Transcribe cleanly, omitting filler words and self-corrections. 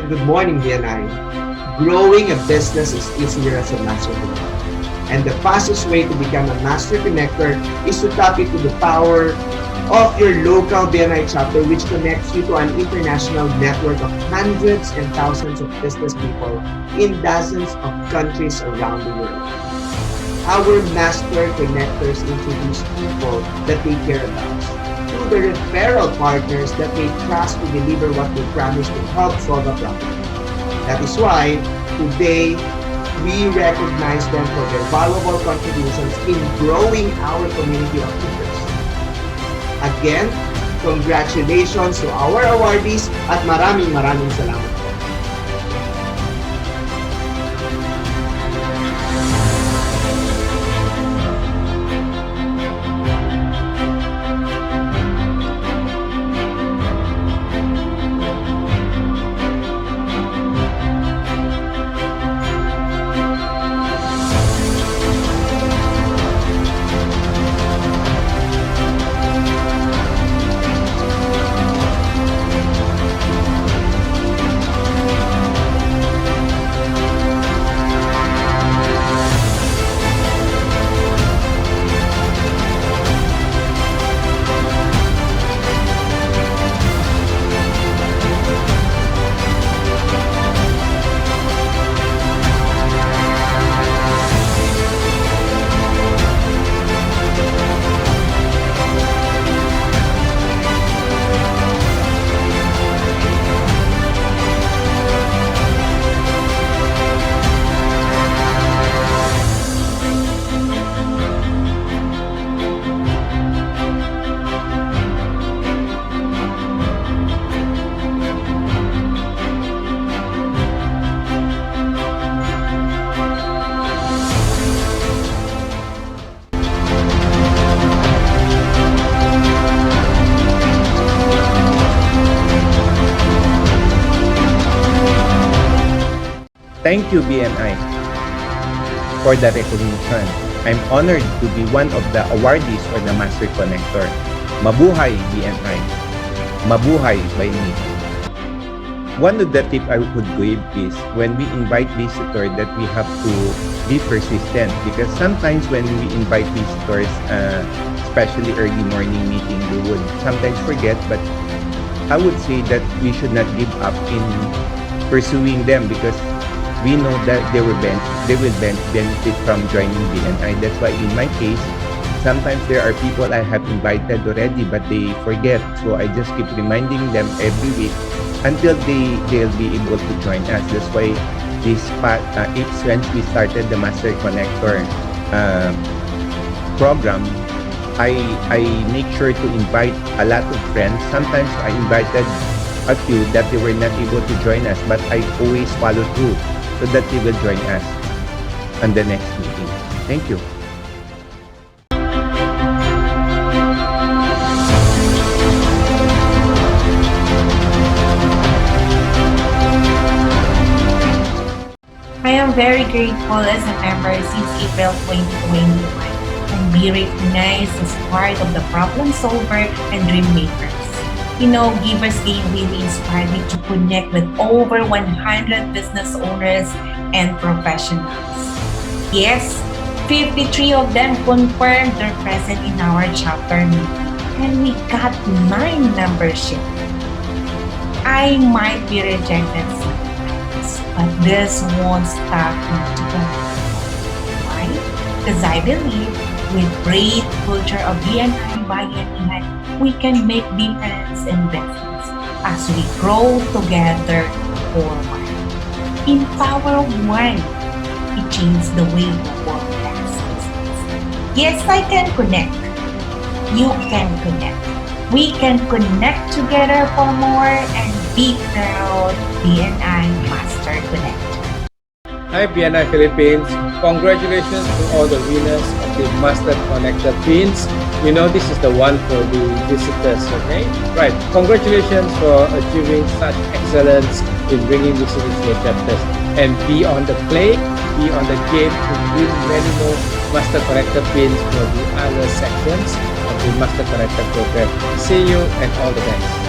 Good morning, BNI. Growing a business is easier as a master connector. And the fastest way to become a master connector is to tap into the power of your local BNI chapter, which connects you to an international network of hundreds and thousands of business people in dozens of countries around the world. Our master connectors introduce people that they care about to the referral partners that they trust to deliver what they promise to help solve a problem. That is why today we recognize them for their valuable contributions in growing our community of leaders. Again, congratulations to our awardees at maraming salamat po. Thank you, BNI, for the recognition. I'm honored to be one of the awardees for the Master Connector. Mabuhay, BNI. Mabuhay by me. One of the tips I would give is when we invite visitors that we have to be persistent, because sometimes when we invite visitors, especially early morning meeting, we would sometimes forget, but I would say that we should not give up in pursuing them, because we know that they will benefit from joining BNI. That's why in my case, sometimes there are people I have invited already, but they forget. So I just keep reminding them every week until they'll be able to join us. That's why since we started the Master Connector program, I make sure to invite a lot of friends. Sometimes I invited a few that they were not able to join us, but I always follow through so that they will join us on the next meeting. Thank you. I am very grateful as a member since April 2021 and be recognized as part of the problem solver and dream makers. You know, Givers Game really inspired me to connect with over 100 business owners and professionals. Yes, 53 of them confirmed they're present in our chapter meeting, and we got 9 membership. I might be rejected sometimes, but this won't stop me to connect. Why? Because I believe with great culture of BNI buy-in, we can make difference in business as we grow together forward. In Power One, it changes the way the world does business. Yes, I can connect. You can connect. We can connect together for more and be proud BNI Master Connector. Hi BNI Philippines, congratulations to all the winners of the Master Connector Pins. You know this is the one for the visitors, okay? Right, congratulations for achieving such excellence in bringing visitors to your chapters. And be on the play, be on the game to win many more Master Connector Pins for the other sections of the Master Connector program. See you and all the best.